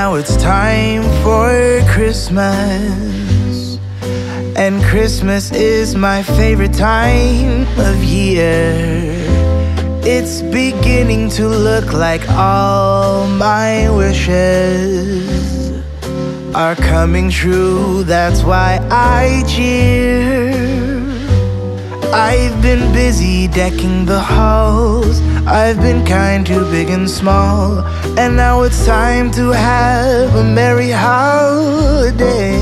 now it's time for Christmas, and Christmas is my favorite time of year. It's beginning to look like all my wishes are coming true. That's why I cheer. I've been busy decking the halls, I've been kind to big and small, and now it's time to have a merry holiday.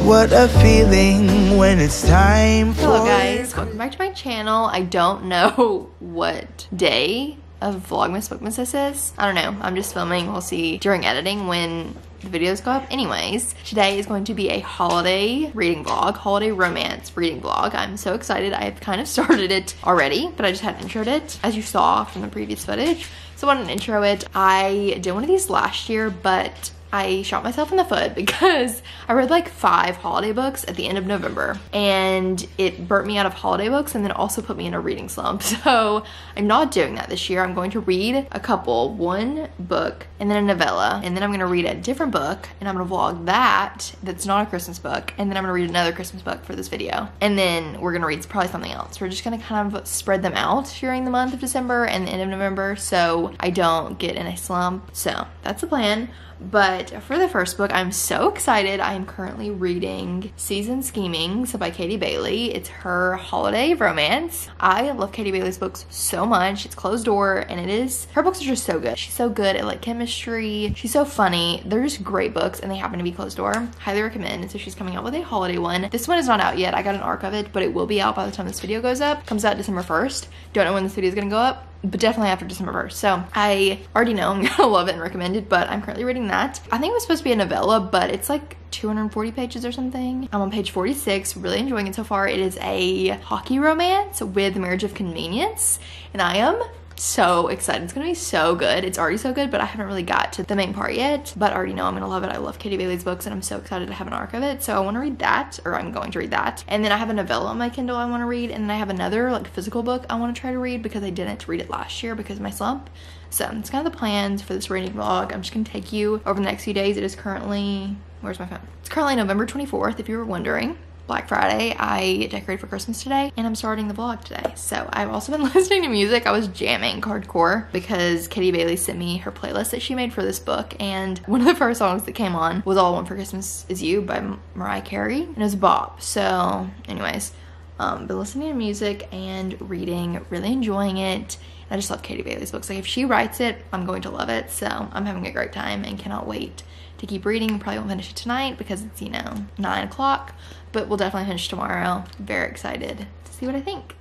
What a feeling when it's time for... Hello guys, welcome back to my channel. I don't know what day of Bookmas this is. I don't know, I'm just filming. We'll see during editing when the videos go up. Anyways, today is going to be a holiday reading vlog, holiday romance reading vlog. I'm so excited. I've kind of started it already, but I just hadn't introed it, as you saw from the previous footage. So I wanted to intro it. I did one of these last year, but I shot myself in the foot because I read like 5 holiday books at the end of November, and it burnt me out of holiday books and then also put me in a reading slump. So I'm not doing that this year. I'm going to read a couple, one book and then a novella, and then I'm going to read a different book and I'm going to vlog that that's not a Christmas book, and then I'm going to read another Christmas book for this video, and then we're going to read probably something else. We're just going to kind of spread them out during the month of December and the end of November so I don't get in a slump. So that's the plan. But for the first book, I'm so excited. I am currently reading Season Schemings by Katie Bailey. It's her holiday romance. I love Katie Bailey's books so much. It's closed door, and her books are just so good. She's so good at like chemistry. She's so funny. They're just great books, and they happen to be closed door. Highly recommend. And so she's coming out with a holiday one. This one is not out yet. I got an arc of it, but it will be out by the time this video goes up. Comes out December 1st. Don't know when this video is gonna go up, but definitely after December 1st. So I already know I'm gonna love it and recommend it, but I'm currently reading that. I think it was supposed to be a novella, but it's like 240 pages or something. I'm on page 46, really enjoying it so far. It is a hockey romance with marriage of convenience, and I am so excited. It's gonna be so good. It's already so good, but I haven't really got to the main part yet, but I already know I'm gonna love it. I love Katie Bailey's books, and I'm so excited to have an arc of it. So I want to read that, or I'm going to read that. And then I have a novella on my Kindle I want to read, and then I have another like physical book I want to try to read because I didn't read it last year because of my slump. So it's kind of the plans for this reading vlog. I'm just gonna take you over the next few days. It is currently, where's my phone? It's currently November 24th, if you were wondering. Black Friday. I decorated for Christmas today, and I'm starting the vlog today. So I've also been listening to music. I was jamming hardcore because Katie Bailey sent me her playlist that she made for this book, and one of the first songs that came on was All I Want for Christmas Is You by Mariah Carey, and it was a bop. So anyways, been listening to music and reading, really enjoying it. I just love Katie Bailey's books. Like if she writes it, I'm going to love it. So I'm having a great time and cannot wait to keep reading. Probably won't finish it tonight because it's, you know, 9 o'clock, but we'll definitely finish tomorrow. Very excited to see what I think.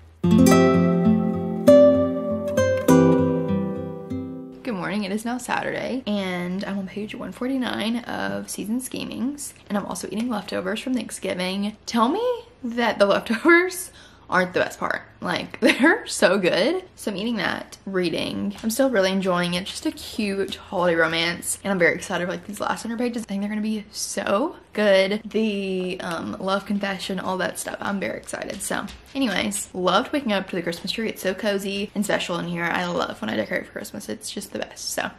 Good morning, it is now Saturday, and I'm on page 149 of Season Schemings, and I'm also eating leftovers from Thanksgiving. Tell me that the leftovers aren't the best part. Like, they're so good. So I'm eating that, reading. I'm still really enjoying it. Just a cute holiday romance, and I'm very excited for like these last 100 pages. I think they're gonna be so good. The love confession, all that stuff. I'm very excited. So anyways, loved waking up to the Christmas tree. It's so cozy and special in here. I love when I decorate for Christmas. It's just the best. So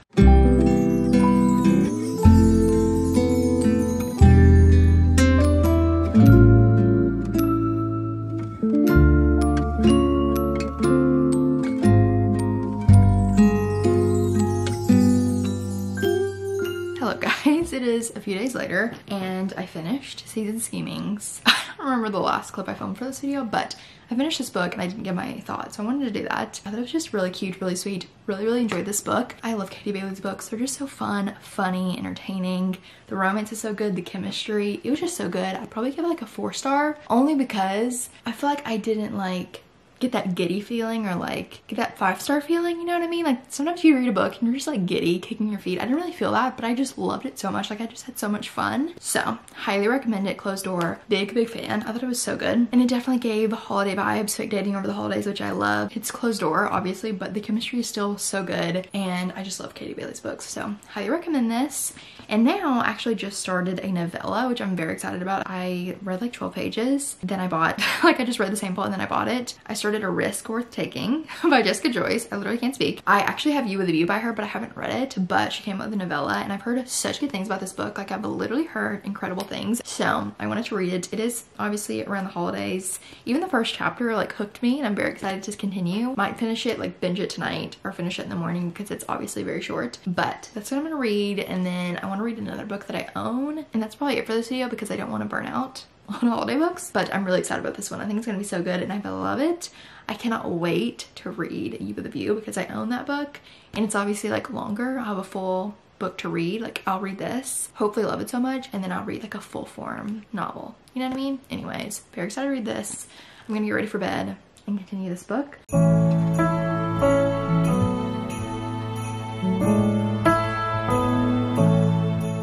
it is a few days later, and I finished Season Schemings. I don't remember the last clip I filmed for this video, but I finished this book and I didn't give my thoughts, so I wanted to do that. I thought it was just really cute, really sweet. Really enjoyed this book. I love Katie Bailey's books. They're just so fun, funny, entertaining. The romance is so good, the chemistry, it was just so good. I'd probably give it like a 4-star, only because I feel like I didn't like get that giddy feeling or like get that 5-star feeling, you know what I mean? Like sometimes you read a book and you're just like giddy, kicking your feet. I didn't really feel that, but I just loved it so much. Like I just had so much fun. So highly recommend it. Closed door. Big fan. I thought it was so good, and it definitely gave holiday vibes, fake dating over the holidays, which I love. It's closed door obviously, but the chemistry is still so good, and I just love Katie Bailey's books, so highly recommend this. And now I actually just started a novella, which I'm very excited about. I read like 12 pages, then I bought like I just read the sample and then I bought it. I started started A Risk Worth Taking by Jessica Joyce. I literally can't speak. I actually have You with a View by her, but I haven't read it, but she came out with a novella and I've heard such good things about this book. Like I've literally heard incredible things. So I wanted to read it. It is obviously around the holidays. Even the first chapter like hooked me and I'm very excited to continue. Might finish it, like binge it tonight or finish it in the morning because it's obviously very short, but that's what I'm gonna read. And then I want to read another book that I own, and that's probably it for this video because I don't want to burn out on holiday books, but I'm really excited about this one. I think it's gonna be so good and I love it. I cannot wait to read You with a View because I own that book and it's obviously like longer. I'll have a full book to read. Like I'll read this, hopefully love it so much, and then I'll read like a full form novel. You know what I mean? Anyways, very excited to read this. I'm gonna get ready for bed and continue this book.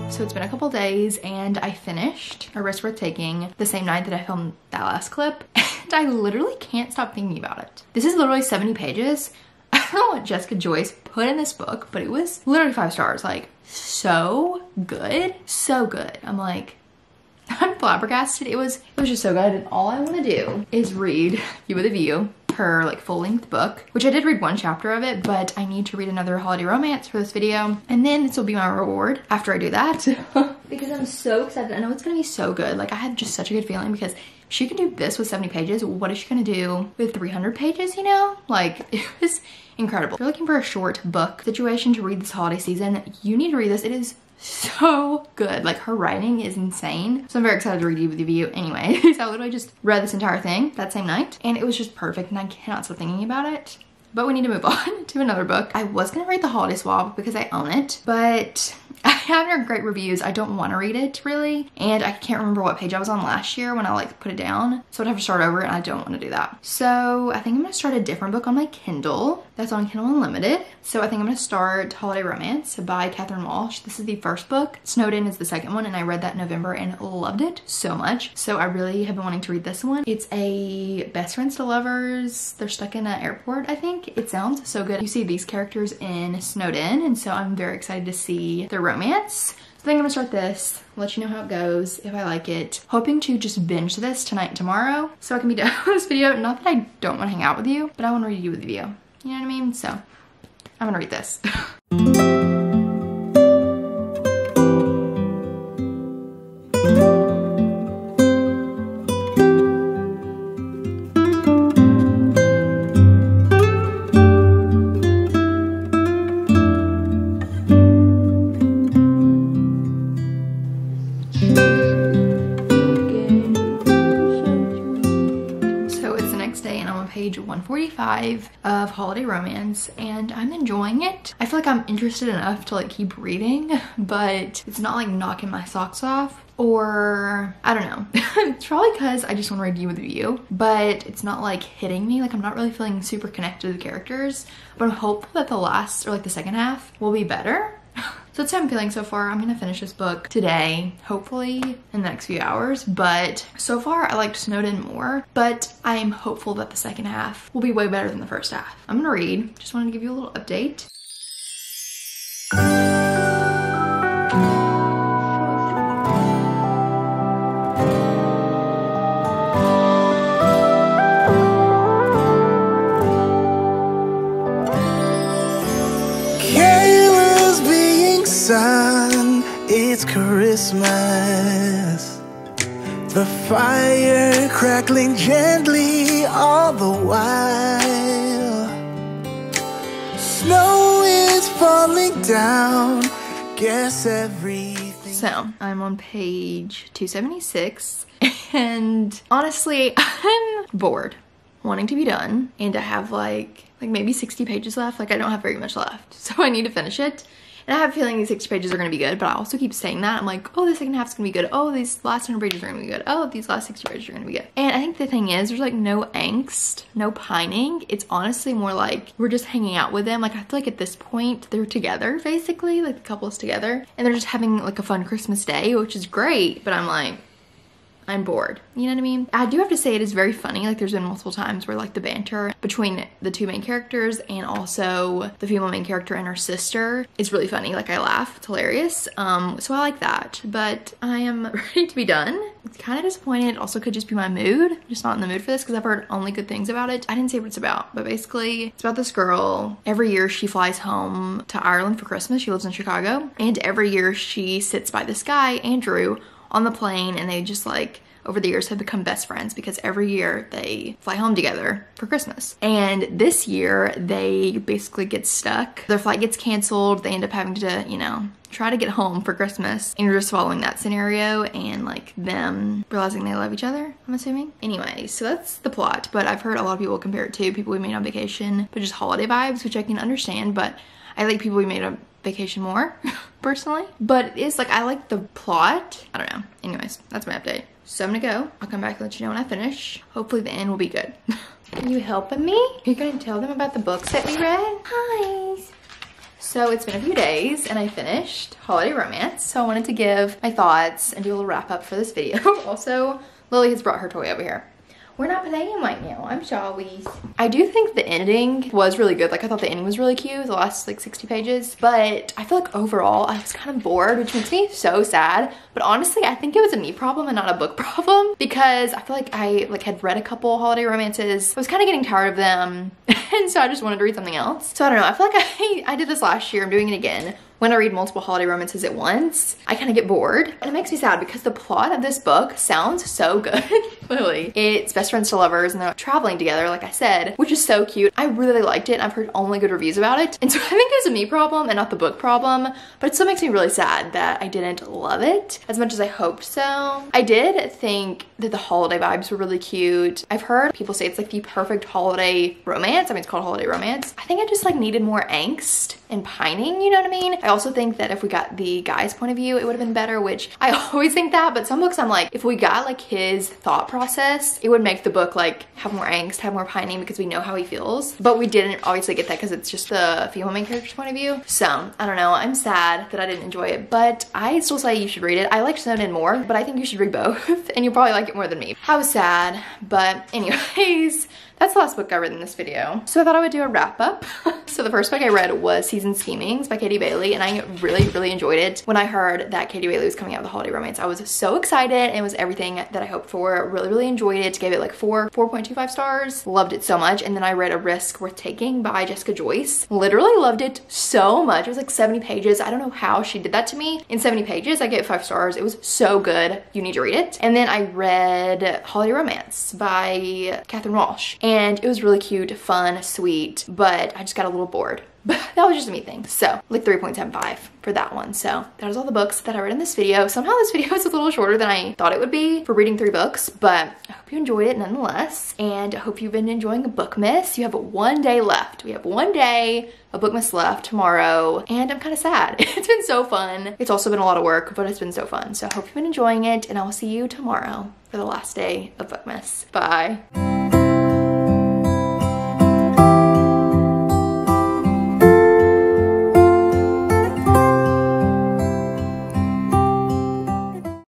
So it's been a couple days and I finished A Risk Worth Taking the same night that I filmed that last clip, and I literally can't stop thinking about it. This is literally 70 pages. I don't know what Jessica Joyce put in this book, but it was literally 5 stars. Like so good, so good. I'm like, I'm flabbergasted. It was just so good, and all I want to do is read You with a View, her like full-length book, which I did read 1 chapter of it, but I need to read another holiday romance for this video, and then this will be my reward after I do that because I'm so excited. I know it's gonna be so good. Like I had just such a good feeling because she can do this with 70 pages. What is she gonna do with 300 pages, you know? Like it was incredible. If you're looking for a short book situation to read this holiday season, you need to read this. It is so good. Like her writing is insane. So I'm very excited to read You with a View. Anyways, I literally just read this entire thing that same night and it was just perfect and I cannot stop thinking about it. But we need to move on to another book. I was gonna read The Holiday Swap because I own it, but I haven't heard great reviews. I don't want to read it really, and I can't remember what page I was on last year when I like put it down, so I'd have to start over and I don't want to do that. So I think I'm gonna start a different book on my Kindle that's on Kindle Unlimited. So I think I'm gonna start Holiday Romance by Catherine Walsh. This is the first book. Snowed In is the second one, and I read that in November and loved it so much. So I really have been wanting to read this one. It's a best friends to lovers. They're stuck in an airport, I think. It sounds so good. You see these characters in Snowed In, and so I'm very excited to see their romance. So I think I'm gonna start this, let you know how it goes, if I like it. Hoping to just binge this tonight and tomorrow so I can be done with this video. Not that I don't want to hang out with you, but I want to read You with a View. You know what I mean? So I'm gonna read this. Page 145 of Holiday Romance, and I'm enjoying it. I feel like I'm interested enough to like keep reading, but it's not like knocking my socks off, or I don't know. It's probably because I just want to read You with a View, but it's not like hitting me. Like I'm not really feeling super connected to the characters, but I'm hopeful that the last or like the second half will be better. So that's how I'm feeling so far. I'm gonna finish this book today, hopefully in the next few hours, but so far I liked Snowed In more, but I am hopeful that the second half will be way better than the first half. I'm gonna read, just wanted to give you a little update. Sun, it's Christmas. The fire crackling gently all the while. Snow is falling down. Guess everything. So I'm on page 276, and honestly, I'm bored, wanting to be done, and I have like maybe 60 pages left. Like I don't have very much left, so I need to finish it. And I have a feeling these 60 pages are going to be good, but I also keep saying that. I'm like, oh, the second half's going to be good. Oh, these last 100 pages are going to be good. Oh, these last 60 pages are going to be good. And I think the thing is, there's like no angst, no pining. It's honestly more like we're just hanging out with them. Like I feel like at this point, they're together basically, like the couple is together. And they're just having like a fun Christmas day, which is great. But I'm like, I'm bored. You know what I mean? I do have to say it is very funny. Like there's been multiple times where like the banter between the two main characters and also the female main character and her sister is really funny. Like I laugh, it's hilarious. So I like that, but I am ready to be done. It's kind of disappointed. It also could just be my mood. I'm just not in the mood for this because I've heard only good things about it. I didn't say what it's about, but basically it's about this girl. Every year she flies home to Ireland for Christmas. She lives in Chicago. And every year she sits by this guy, Andrew, on the plane, and they just like over the years have become best friends because every year they fly home together for Christmas. And this year they basically get stuck. Their flight gets canceled. They end up having to, you know, try to get home for Christmas. And you're just following that scenario and like them realizing they love each other, I'm assuming. Anyway, so that's the plot, but I've heard a lot of people compare it to People We Made on Vacation, but just holiday vibes, which I can understand, but I like People We Made on Vacation more, personally. But it is like, I like the plot. I don't know. Anyways, that's my update. So I'm gonna go. I'll come back and let you know when I finish. Hopefully the end will be good. Are you helping me? Are you gonna tell them about the books that we read? Hi. So it's been a few days and I finished Holiday Romance. So I wanted to give my thoughts and do a little wrap up for this video. Also, Lily has brought her toy over here. We're not playing right now. I'm sorry. I do think the ending was really good. Like, I thought the ending was really cute, the last like 60 pages. But I feel like overall I was kind of bored, which makes me so sad. But honestly, I think it was a me problem and not a book problem, because I feel like I had read a couple holiday romances. I was kind of getting tired of them. And so I just wanted to read something else. So I don't know. I feel like I did this last year. I'm doing it again. When I read multiple holiday romances at once, I kind of get bored. And it makes me sad because the plot of this book sounds so good. Literally. It's best friends to lovers and they're traveling together, like I said, which is so cute. I really liked it and I've heard only good reviews about it. And so I think it was a me problem and not the book problem, but it still makes me really sad that I didn't love it as much as I hoped so. I did think that the holiday vibes were really cute. I've heard people say it's like the perfect holiday romance. I mean, it's called holiday romance. I think I just like needed more angst and pining, you know what I mean? I also think that if we got the guy's point of view, it would have been better, which I always think that, but some books I'm like, if we got like his thought process, it would make the book like have more angst, have more pining because we know how he feels. But we didn't obviously get that because it's just the female main character's point of view. So I don't know, I'm sad that I didn't enjoy it, but I still say you should read it. I liked Snowden more, but I think you should read both and you'll probably like it more than me. I was sad, but anyways, that's the last book I read in this video. So I thought I would do a wrap up. So the first book I read was Seasoned Schemings by Katie Bailey, and I really, really enjoyed it. When I heard that Katie Bailey was coming out with a holiday romance, I was so excited and it was everything that I hoped for. Really, really enjoyed it. Gave it like 4.25 stars. Loved it so much. And then I read A Risk Worth Taking by Jessica Joyce. Literally loved it so much. It was like 70 pages. I don't know how she did that to me. In 70 pages, I gave it 5 stars. It was so good. You need to read it. And then I read Holiday Romance by Catherine Walsh. And it was really cute, fun, sweet, but I just got a little bored. But that was just a me thing. So like 3.75 for that one. So that is all the books that I read in this video. Somehow this video is a little shorter than I thought it would be for reading 3 books, but I hope you enjoyed it nonetheless. And I hope you've been enjoying Bookmas. You have 1 day left. We have 1 day of Bookmas left tomorrow. And I'm kind of sad. It's been so fun. It's also been a lot of work, but it's been so fun. So I hope you've been enjoying it and I will see you tomorrow for the last day of Bookmas. Bye.